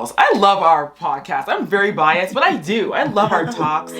I love our podcast. I'm very biased, but I do. I love our talks.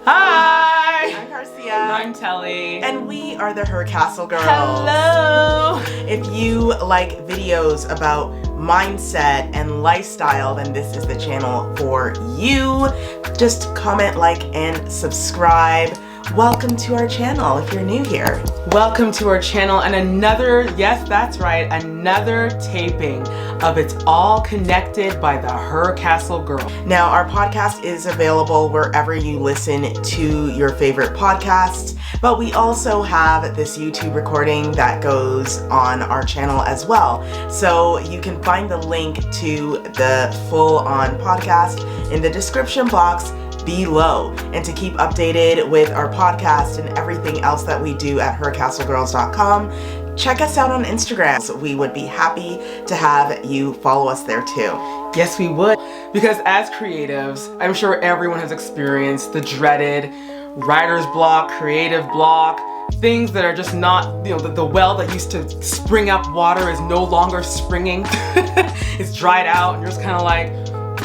Hi! I'm Garcia. I'm Telly. And we are the HerCastleGirls. Hello! If you like videos about mindset and lifestyle, then this is the channel for you. Just comment, like, and subscribe. Welcome to our channel if you're new here. Welcome to our channel and another, yes, that's right, another taping of It's All Connected by the HerCastleGirls. Now, our podcast is available wherever you listen to your favorite podcasts, but we also have this YouTube recording that goes on our channel as well. So you can find the link to the full-on podcast in the description box below. And to keep updated with our podcast and everything else that we do at hercastlegirls.com, check us out on Instagram. So we would be happy to have you follow us there too. Yes, we would. Because as creatives, I'm sure everyone has experienced the dreaded writer's block, creative block, things that are just not, the well that used to spring up water is no longer springing. It's dried out and you're just kind of like,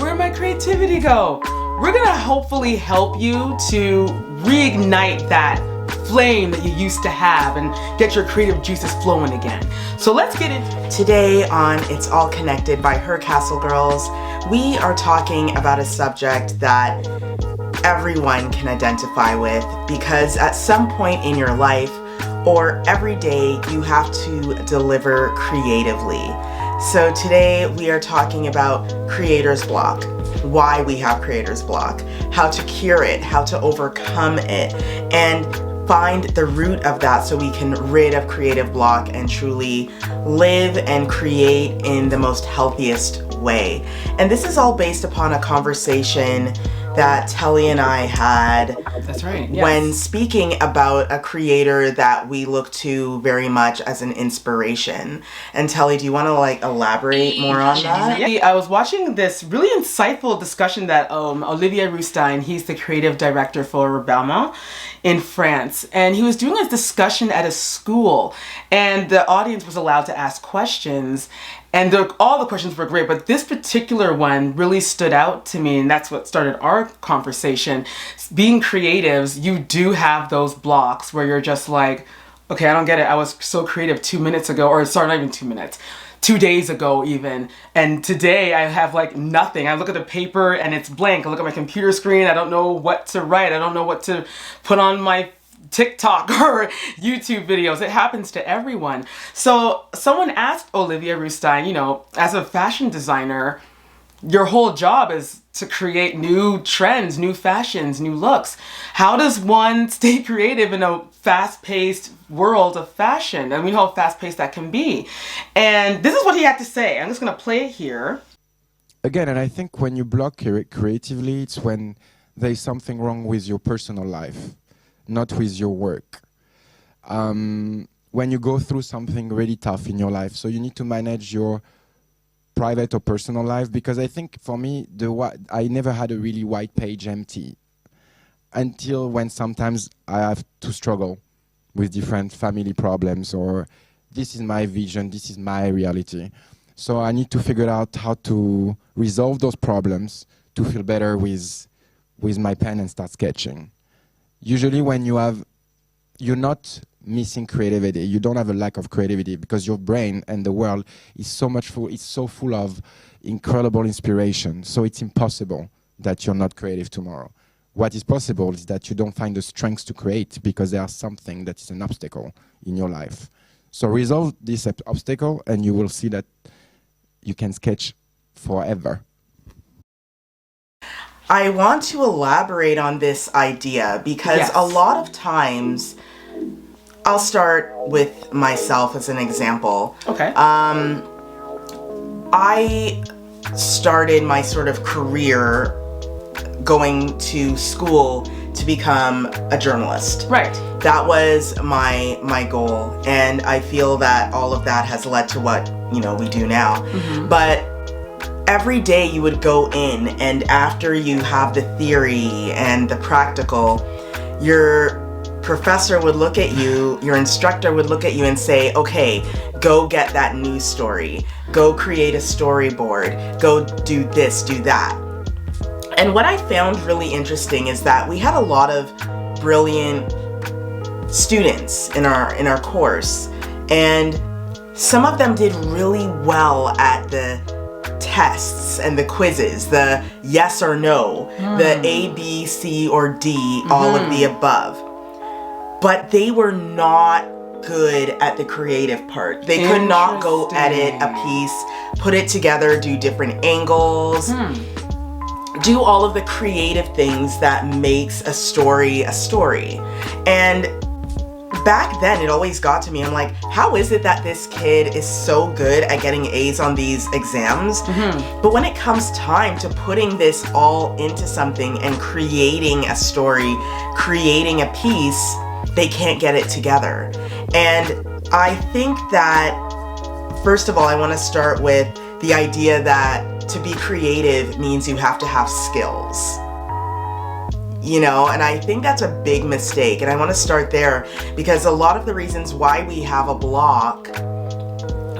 where'd my creativity go? We're gonna hopefully help you to reignite that flame that you used to have and get your creative juices flowing again. So let's get into today on It's All Connected by HerCastleGirls. We are talking about a subject that everyone can identify with, because at some point in your life or every day you have to deliver creatively. So today we are talking about creator's block, why we have creator's block, how to cure it, how to overcome it, and find the root of that so we can rid of creative block and truly live and create in the most healthiest way. And this is all based upon a conversation that Telly and I had. That's right. Yes. When speaking about a creator that we look to very much as an inspiration. And Telly, do you want to elaborate more on that? Yeah, I was watching this really insightful discussion that Olivier Rousteing, he's the creative director for Wellbeing in France, and he was doing a discussion at a school, and the audience was allowed to ask questions. And all the questions were great, but this particular one really stood out to me, and that's what started our conversation. Being creatives, you do have those blocks where you're just like, okay, I don't get it. I was so creative 2 minutes ago, or sorry, not even 2 minutes, 2 days ago even. And today I have nothing. I look at the paper and it's blank. I look at my computer screen. I don't know what to write. I don't know what to put on my TikTok or YouTube videos. It happens to everyone. So someone asked Olivier Rousteing, as a fashion designer, your whole job is to create new trends, new fashions, new looks. How does one stay creative in a fast-paced world of fashion? And we know how fast-paced that can be. And this is what he had to say. I'm just going to play it here. Again, and I think when you block creatively, it's when there's something wrong with your personal life, not with your work. When you go through something really tough in your life, so you need to manage your private or personal life, because I think for me, I never had a really white page empty until when sometimes I have to struggle with different family problems, or this is my vision, this is my reality. So I need to figure out how to resolve those problems to feel better with my pen and start sketching. Usually when you're not missing creativity, you don't have a lack of creativity, because your brain and the world is so full of incredible inspiration. So it's impossible that you're not creative tomorrow. What is possible is that you don't find the strength to create because there's something that is an obstacle in your life. So resolve this obstacle and you will see that you can sketch forever. I want to elaborate on this idea because Yes. a lot of times, I'll start with myself as an example. Okay. I started my sort of career going to school to become a journalist. Right. That was my goal, and I feel that all of that has led to what we do now. Mm-hmm. But every day you would go in, and after you have the theory and the practical, you're professor would look at you, your instructor would look at you and say, okay, go get that news story, go create a storyboard, go do this, do that. And what I found really interesting is that we had a lot of brilliant students in our course, and some of them did really well at the tests and the quizzes, the yes or no, the A, B, C, or D, all of the above. But they were not good at the creative part. They could not go edit a piece, put it together, do different angles, do all of the creative things that makes a story a story. And back then, it always got to me. I'm like, how is it that this kid is so good at getting A's on these exams? But when it comes time to putting this all into something and creating a story, creating a piece, they can't get it together. And I think that, first of all, I want to start with the idea that to be creative means you have to have skills. You know, and I think that's a big mistake. And I want to start there because a lot of the reasons why we have a block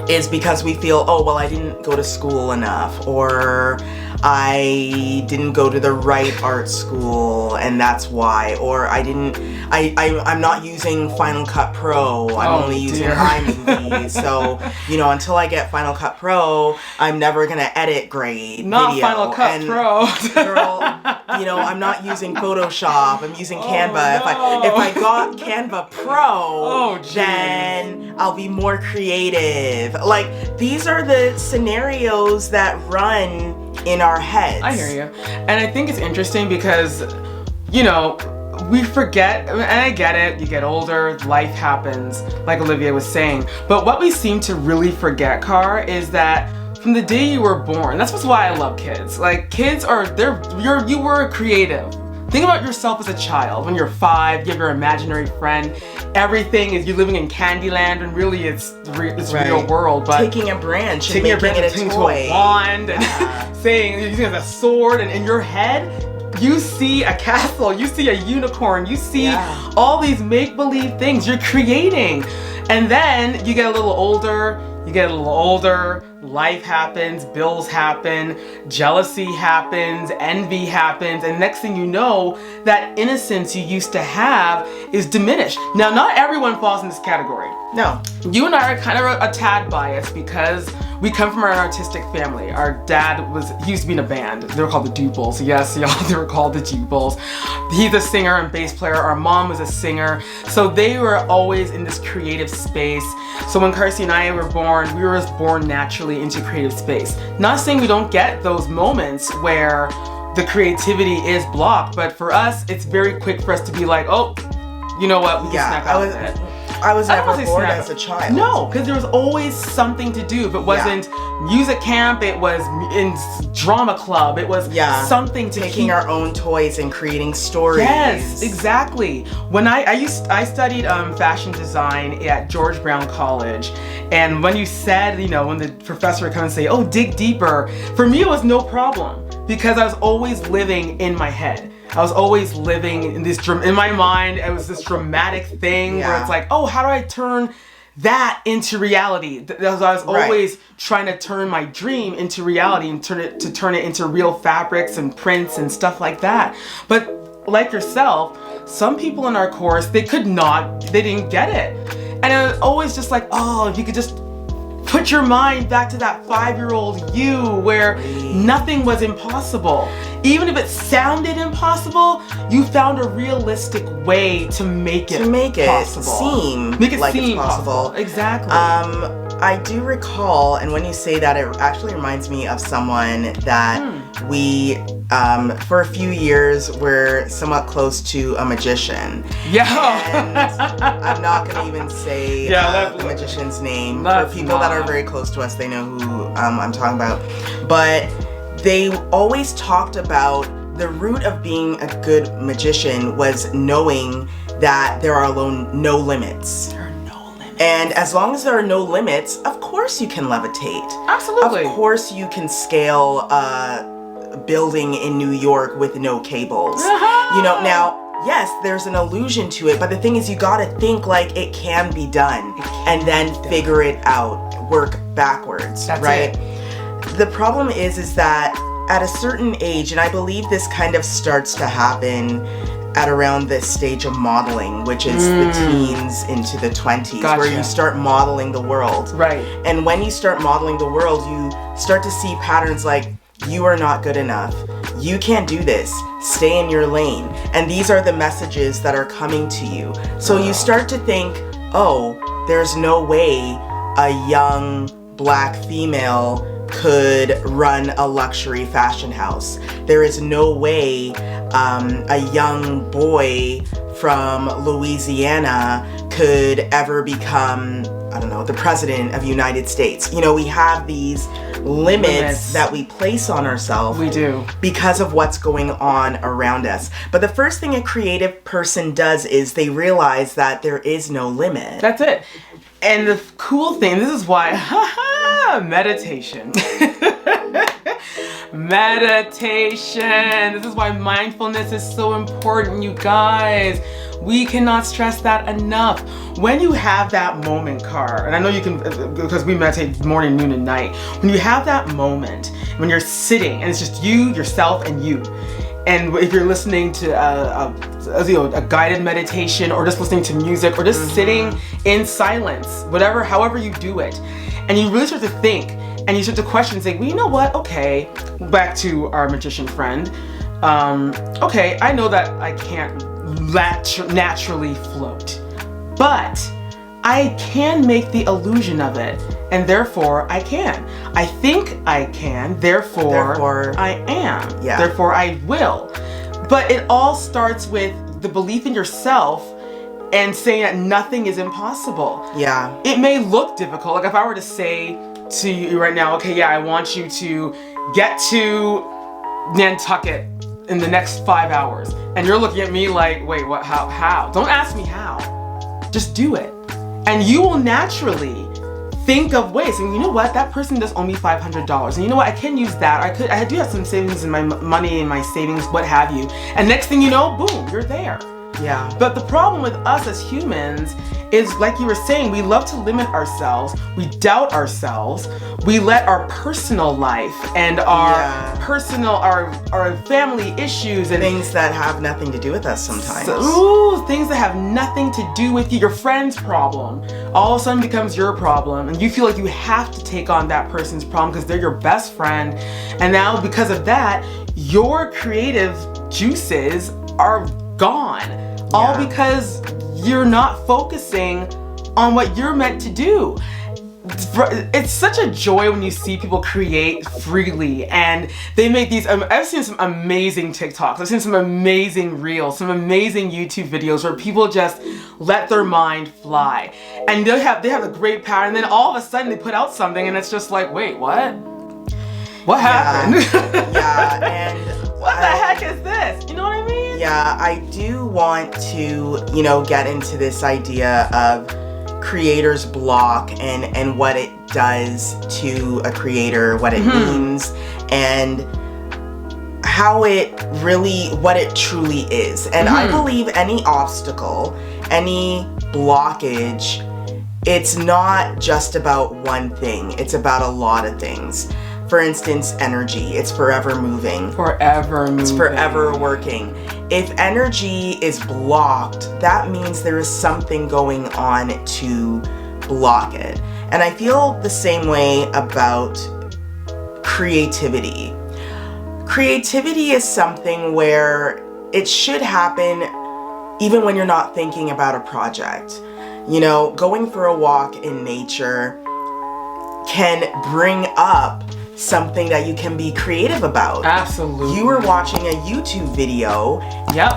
is because we feel, oh, well, I didn't go to school enough, or I didn't go to the right art school and that's why, or I'm not using Final Cut Pro, I'm only using iMovie, so, you know, until I get Final Cut Pro, I'm never gonna edit great Not video. Final Cut Pro. Girl, you know, I'm not using Photoshop, I'm using Canva. If I got Canva Pro, then I'll be more creative. Like, these are the scenarios that run in our heads. I hear you. And I think it's interesting because, you know, we forget, and I get it, you get older, life happens, like Olivier was saying. But what we seem to really forget, Car, is that from the day you were born, that's why I love kids. Like, kids are, you were creative. Think about yourself as a child. When you're 5, you have your imaginary friend. Everything is, you're living in Candyland, and really it's real world. But taking a branch and making it a to toy. A wand and saying, using it as a sword, and in your head, you see a castle, you see a unicorn, you see all these make-believe things you're creating. And then you get a little older, life happens, bills happen, jealousy happens, envy happens, and next thing you know, that innocence you used to have is diminished. Now, not everyone falls in this category. No. You and I are kind of a tad biased because we come from an artistic family. Our dad he used to be in a band. They were called the Dubles. Yes, y'all, they were called the Dubles. He's a singer and bass player. Our mom was a singer. So they were always in this creative space. So when Carsey and I were born, we were born naturally into creative space. Not saying we don't get those moments where the creativity is blocked, but for us, it's very quick for us to be like, oh, you know what, we can snap out of it. I was never bored as a child. No, because there was always something to do. If it wasn't music camp, it was in drama club, it was something to taking our own toys and creating stories. Yes, exactly. When I studied fashion design at George Brown College, and when you said, you know, when the professor would come and say, oh, dig deeper, for me it was no problem because I was always living in my head. I was always living in this, in my mind, it was this dramatic thing where it's like, oh, how do I turn that into reality? I was always trying to turn my dream into reality and turn it into real fabrics and prints and stuff like that. But like yourself, some people in our course, they didn't get it. And it was always just like, oh, if you could just put your mind back to that 5-year-old you where nothing was impossible. Even if it sounded impossible, you found a realistic way to make it seem like it's possible. Exactly. I do recall, and when you say that, it actually reminds me of someone that we, for a few years, were somewhat close to a magician. Yeah. And I'm not going to even say the magician's name. For people that are very close to us, they know who I'm talking about. But they always talked about the root of being a good magician was knowing that there are no limits. And as long as there are no limits, of course you can levitate. Absolutely. Of course you can scale a building in New York with no cables. You know, now, yes, there's an illusion to it, but the thing is you gotta think like it can be done and then figure it out, work backwards, That's right? it. The problem is that at a certain age, and I believe this kind of starts to happen at around this stage of modeling, which is the teens into the 20s, where you start modeling the world. Right. And when you start modeling the world, you start to see patterns like, you are not good enough. You can't do this. Stay in your lane. And these are the messages that are coming to you. So you start to think, oh, there's no way a young Black female could run a luxury fashion house. There is no way a young boy from Louisiana could ever become, I don't know, the president of the United States. You know, we have these limits that we place on ourselves. We do. Because of what's going on around us. But the first thing a creative person does is they realize that there is no limit. That's it. And the cool thing, this is why, meditation. Meditation. This is why mindfulness is so important, you guys. We cannot stress that enough. When you have that moment, Car, and I know you can, because we meditate morning, noon, and night. When you have that moment, when you're sitting, and it's just you, yourself, and you. And if you're listening to a guided meditation, or just listening to music, or just sitting in silence, whatever, however you do it, and you really start to think, and you start to question, saying, well, you know what? Okay, back to our magician friend. Okay, I know that I can't naturally float, but I can make the illusion of it, and therefore I can. I think I can, therefore I am. Yeah. Therefore I will. But it all starts with the belief in yourself and saying that nothing is impossible. Yeah. It may look difficult. Like if I were to say to you right now, okay, yeah, I want you to get to Nantucket in the next 5 hours. And you're looking at me like, wait, what, how? Don't ask me how. Just do it. And you will naturally think of ways. And you know what? That person does owe me $500. And you know what? I can use that. I do have some savings in my money and my savings, what have you. And next thing you know, boom, you're there. Yeah. But the problem with us as humans is, like you were saying, we love to limit ourselves. We doubt ourselves. We let our personal life and our personal, our family issues and things that have nothing to do with us sometimes. Things that have nothing to do with you, your friend's problem, all of a sudden becomes your problem. And you feel like you have to take on that person's problem because they're your best friend. And now because of that, your creative juices are gone. All because you're not focusing on what you're meant to do. It's such a joy when you see people create freely and they make these, I've seen some amazing TikToks, I've seen some amazing reels, some amazing YouTube videos where people just let their mind fly. And they have a great power, and then all of a sudden they put out something and it's just like, wait, what? What happened? And what the heck is this? You know what I mean? Yeah, I do want to, get into this idea of creator's block and what it does to a creator, what it means, and how what it truly is. And I believe any obstacle, any blockage, it's not just about one thing. It's about a lot of things. For instance, energy. It's forever moving. It's forever working. If energy is blocked, that means there is something going on to block it. And I feel the same way about creativity. Creativity is something where it should happen even when you're not thinking about a project. Going for a walk in nature can bring up something that you can be creative about. Absolutely. You were watching a YouTube video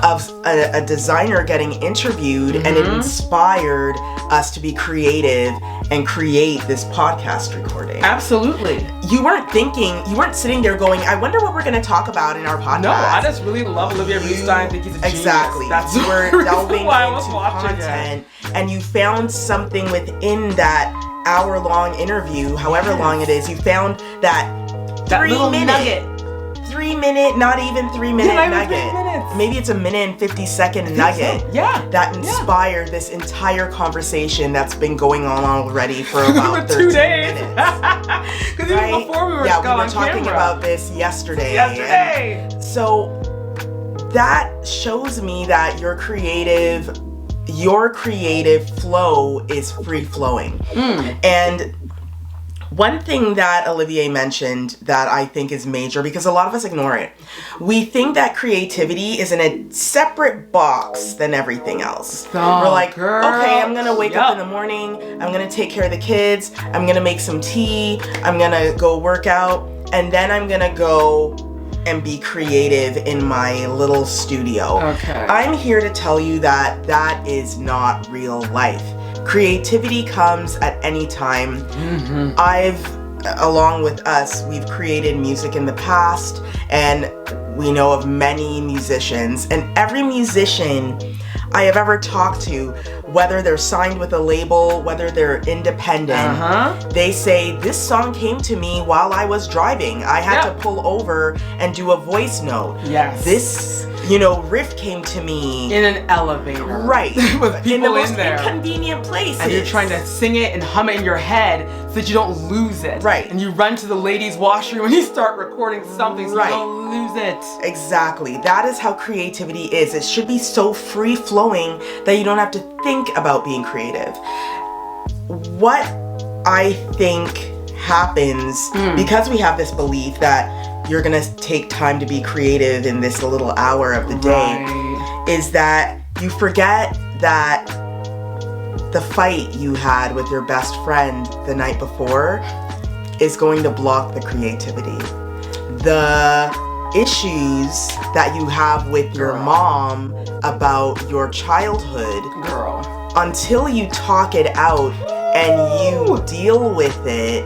of a designer getting interviewed, and it inspired us to be creative and create this podcast recording. Absolutely. You weren't sitting there going, I wonder what we're going to talk about in our podcast. No, I just really love Olivier Rousteing. I think he's a genius. Exactly. That's you were delving into content, and you found something within that hour-long interview, however long it is. You found that 3 minute, not even 3 minute nugget. maybe it's a minute and 50-second nugget that inspired this entire conversation that's been going on already for about 2 days. minutes. Because even before we were we were talking camera about this yesterday. And so that shows me that your creative flow is free flowing. And one thing that Olivier mentioned that I think is major, because a lot of us ignore it. We think that creativity is in a separate box than everything else. We're like, okay, I'm gonna wake up in the morning, I'm gonna take care of the kids, I'm gonna make some tea, I'm gonna go work out, and then I'm gonna go and be creative in my little studio. Okay. I'm here to tell you that that is not real life. Creativity comes at any time. Along with us, we've created music in the past, and we know of many musicians, and every musician I have ever talked to, whether they're signed with a label, whether they're independent, they say, this song came to me while I was driving. I had to pull over and do a voice note. This, riff came to me in an elevator. Right. With people in the most there. Inconvenient places. And you're trying to sing it and hum it in your head so that you don't lose it. Right. And you run to the ladies' washroom and you start recording something so you don't lose it. Exactly. That is how creativity is. It should be so free flowing that you don't have to think about being creative. What I think happens, because we have this belief that you're gonna take time to be creative in this little hour of the day, is that you forget that the fight you had with your best friend the night before is going to block the creativity. The issues that you have with your mom about your childhood, until you talk it out and you deal with it,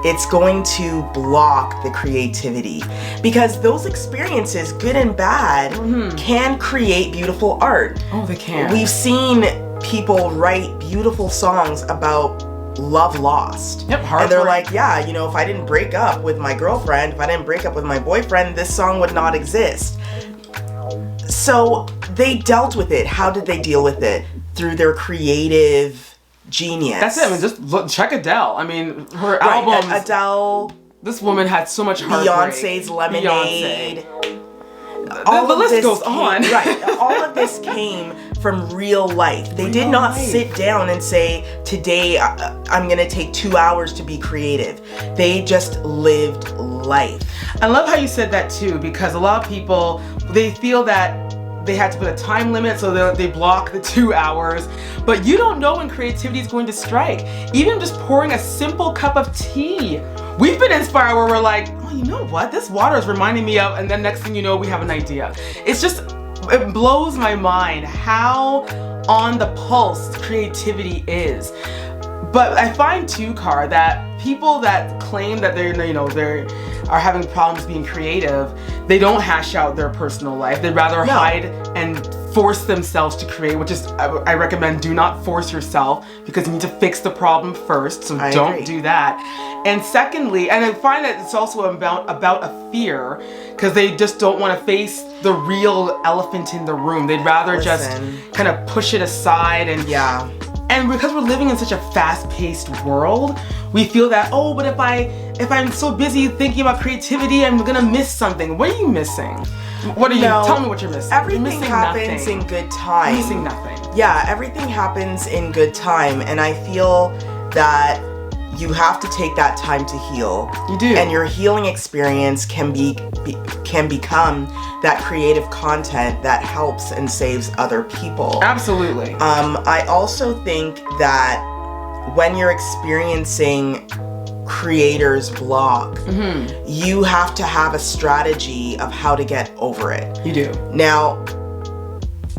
it's going to block the creativity, because those experiences, good and bad, can create beautiful art. Oh, they can. We've seen people write beautiful songs about love lost. And they're like, if I didn't break up with my girlfriend, if I didn't break up with my boyfriend, this song would not exist. So they dealt with it. How did they deal with it? Through their creative genius. That's it. I mean, just check Adele. I mean, her albums. Adele. This woman had so much heartbreak. Beyonce's Lemonade. The list goes on. All of this came from real life. They did not sit down and say, today I'm going to take 2 hours to be creative. They just lived life. I love how you said that too, because a lot of people, they feel that they had to put a time limit, so they block the 2 hours. But you don't know when creativity is going to strike. Even just pouring a simple cup of tea. We've been inspired where we're like, oh, you know what? This water is reminding me of, and then next thing you know, we have an idea. It blows my mind how on the pulse creativity is. But I find too, Car, that people that claim that they are having problems being creative, they don't hash out their personal life. They'd rather hide and force themselves to create, which is, I recommend, do not force yourself, because you need to fix the problem first, so don't do that. And secondly, and I find that it's also about a fear, because they just don't want to face the real elephant in the room. They'd rather just kind of push it aside. And because we're living in such a fast-paced world, we feel that, but if I'm so busy thinking about creativity, I'm gonna miss something. What are you missing? What are you? Tell me what you're missing. Everything happens in good time. You're missing nothing. Yeah, everything happens in good time, and I feel that you have to take that time to heal. You do. And your healing experience can become that creative content that helps and saves other people. Absolutely. I also think that when you're experiencing creator's block, you have to have a strategy of how to get over it. You do. Now,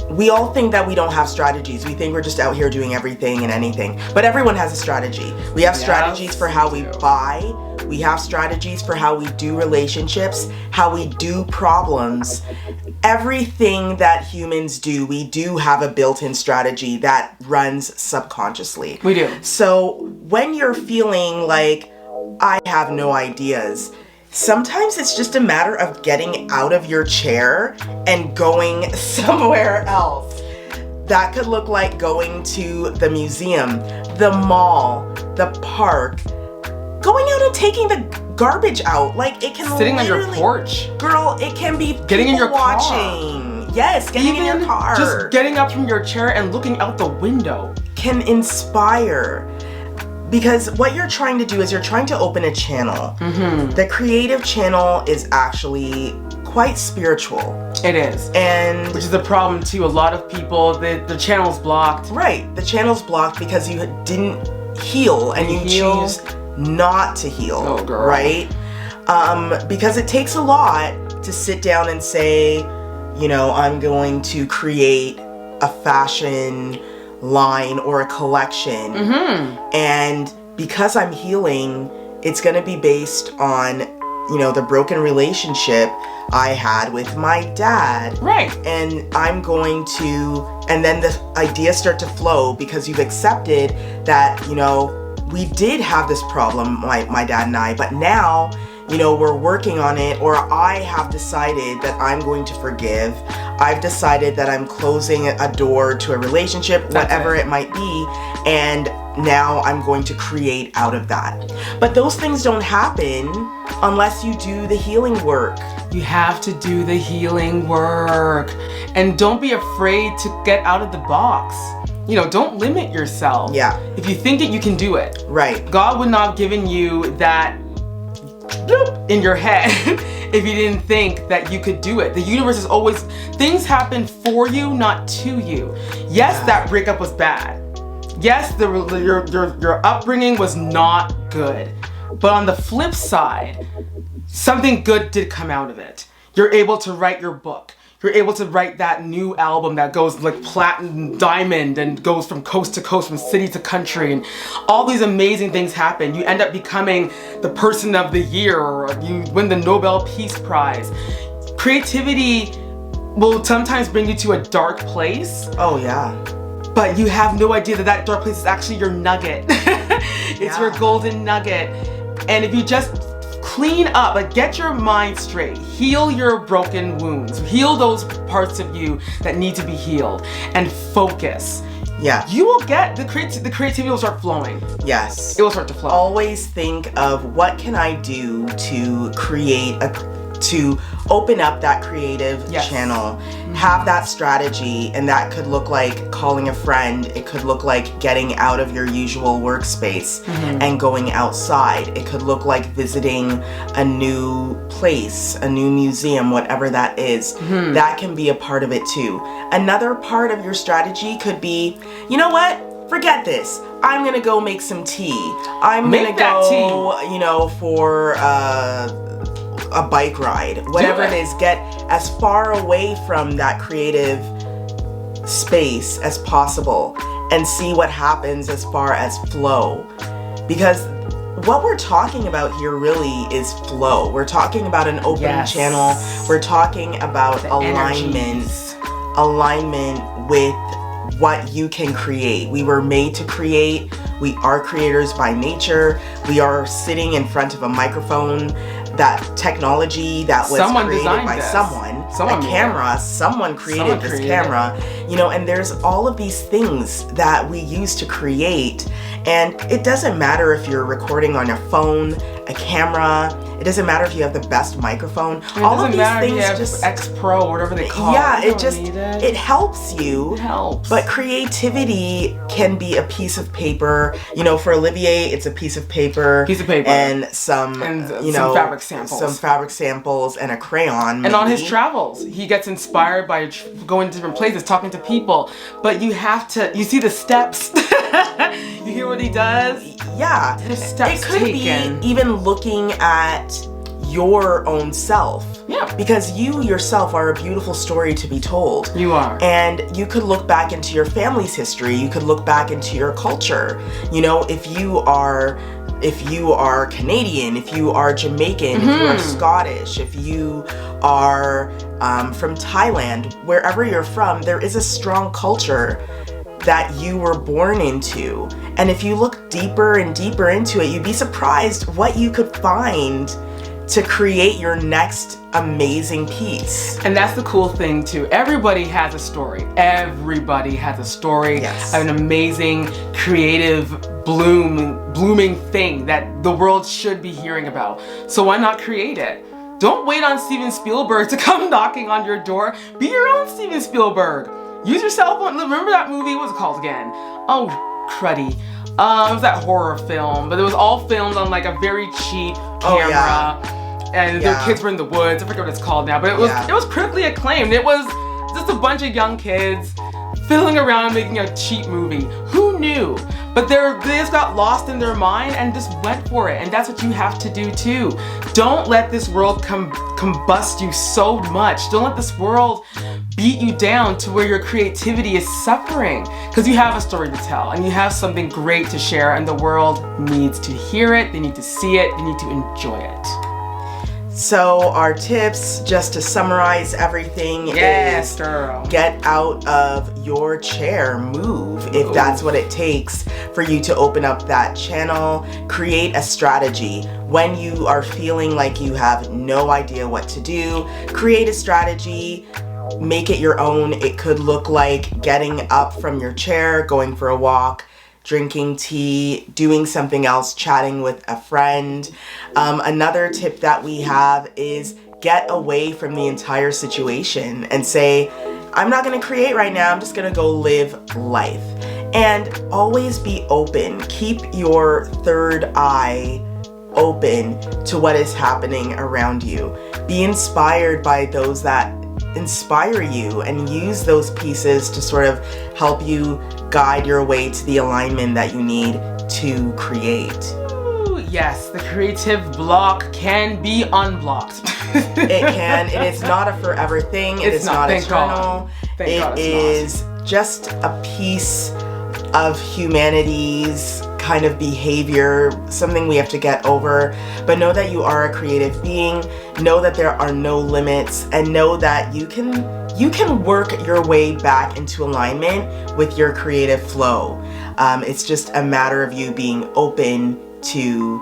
we all think that we don't have strategies. We think we're just out here doing everything and anything. But everyone has a strategy. We have strategies for how we buy. We have strategies for how we do relationships, how we do problems. Everything that humans do, we do have a built-in strategy that runs subconsciously. We do. So when you're feeling like, I have no ideas, sometimes it's just a matter of getting out of your chair and going somewhere else. That could look like going to the museum, the mall, the park, going out and taking the garbage out. Like, it can sitting on your porch. Girl, it can be getting in your watching. Car. Yes, getting in your car. Just getting up from your chair and looking out the window can inspire. Because what you're trying to do is you're trying to open a channel. Mm-hmm. The creative channel is actually quite spiritual. It is. And which is the problem too. A lot of people, the channel's blocked. Right. The channel's blocked because you didn't heal and you choose not to heal. Oh, girl. Right? Because it takes a lot to sit down and say, you know, I'm going to create a fashion line or a collection. Mm-hmm. And because I'm healing, it's going to be based on, you know, the broken relationship I had with my dad. Right. And I'm going to, and then the ideas start to flow because you've accepted that, you know, we did have this problem, my dad and I, but now, you know, we're working on it, or I have decided that I'm going to forgive. I've decided that I'm closing a door to a relationship, whatever it might be, and now I'm going to create out of that. But those things don't happen unless you do the healing work. You have to do the healing work. And don't be afraid to get out of the box. You know, don't limit yourself. Yeah. If you think it, you can do it. Right. God would not have given you that in your head if you didn't think that you could do it. The universe is always, things happen for you, not to you. Yes, that breakup was bad. Yes, your upbringing was not good. But on the flip side, something good did come out of it. You're able to write your book. You're able to write that new album that goes like platinum, diamond, and goes from coast to coast, from city to country, and all these amazing things happen. You end up becoming the person of the year, or you win the Nobel Peace Prize. Creativity will sometimes bring you to a dark place. Oh, yeah. But you have no idea that that dark place is actually your nugget. It's your golden nugget. And if you just clean up, like get your mind straight, heal your broken wounds, heal those parts of you that need to be healed, and focus. Yeah. You will get the creativity will start flowing. Yes. It will start to flow. Always think of what can I do to to open up that creative channel. Mm-hmm. Have that strategy, and that could look like calling a friend. It could look like getting out of your usual workspace and going outside. It could look like visiting a new place, a new museum, whatever that is. Mm-hmm. That can be a part of it too. Another part of your strategy could be, you know what? Forget this. I'm gonna go make some tea. I'm gonna go, you know, for a bike ride, whatever it is. Get as far away from that creative space as possible and see what happens as far as flow. Because what we're talking about here really is flow. We're talking about an open channel. We're talking about alignment with what you can create. We were made to create. We are creators by nature. We are sitting in front of a microphone. That technology that was created by someone camera, someone created this camera, you know, and there's all of these things that we use to create. And it doesn't matter if you're recording on a phone, a camera, it doesn't matter if you have the best microphone. All of these things just X Pro or whatever they call it. Yeah, it helps you. It helps. But creativity can be a piece of paper. You know, for Olivier, it's a piece of paper. And some fabric samples. Some fabric samples and a crayon. And on his travels, he gets inspired by going to different places, talking to people. But you have to, you see the steps. You hear what he does? Yeah. The steps it could taken. be even looking at your own self. Yeah. Because you yourself are a beautiful story to be told. You are. And you could look back into your family's history. You could look back into your culture. You know, if you are Canadian, if you are Jamaican, if you are Scottish, if you are from Thailand, wherever you're from, there is a strong culture that you were born into. And if you look deeper and deeper into it, you'd be surprised what you could find to create your next amazing piece. And that's the cool thing too. Everybody has a story. Everybody has a story. Yes. An amazing, creative, blooming thing that the world should be hearing about. So why not create it? Don't wait on Steven Spielberg to come knocking on your door. Be your own Steven Spielberg. Use your cell phone. Remember that movie? What was it called again? Oh, cruddy. It was that horror film, but it was all filmed on like a very cheap camera. And the kids were in the woods. I forget what it's called now, but it was critically acclaimed. It was just a bunch of young kids fiddling around making a cheap movie. Who knew? But they just got lost in their mind and just went for it. And that's what you have to do too. Don't let this world combust you so much. Don't let this world beat you down to where your creativity is suffering. Because you have a story to tell and you have something great to share, and the world needs to hear it, they need to see it, they need to enjoy it. So our tips, just to summarize everything, is girl. Get out of your chair, move if that's what it takes for you to open up that channel. Create a strategy. When you are feeling like you have no idea what to do, create a strategy. Make it your own. It could look like getting up from your chair, going for a walk, drinking tea, doing something else, chatting with a friend. Another tip that we have is get away from the entire situation and say, I'm not going to create right now, I'm just going to go live life. And always be open. Keep your third eye open to what is happening around you. Be inspired by those that inspire you and use those pieces to sort of help you guide your way to the alignment that you need to create. Ooh, yes, the creative block can be unblocked. It can. It is not a forever thing. It is not eternal. It is just a piece of humanity's kind of behavior, something we have to get over. But know that you are a creative being. Know that there are no limits, and know that you can work your way back into alignment with your creative flow. It's just a matter of you being open to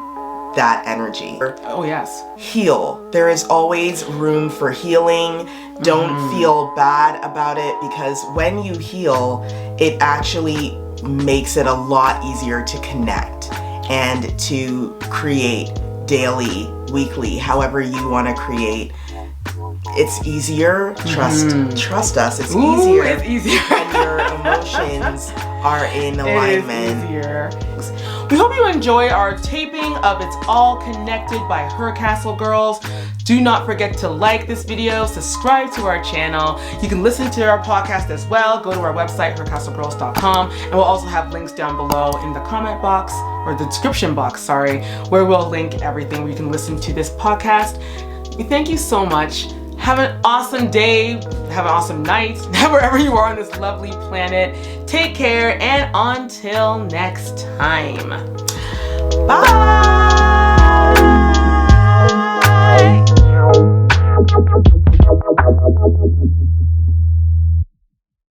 that energy. Oh yes. Heal. There is always room for healing. Don't feel bad about it, because when you heal, it actually makes it a lot easier to connect and to create daily, weekly, however you want to create. It's easier. Trust us. It's easier. It's easier when your emotions are in alignment. It is easier. We hope you enjoy our taping of It's All Connected by HerCastleGirls. Do not forget to like this video, subscribe to our channel. You can listen to our podcast as well. Go to our website, hercastleGirls.com, and we'll also have links down below in the comment box, or the description box, sorry, where we'll link everything where you can listen to this podcast. We thank you so much. Have an awesome day, have an awesome night, wherever you are on this lovely planet. Take care, and until next time. Bye!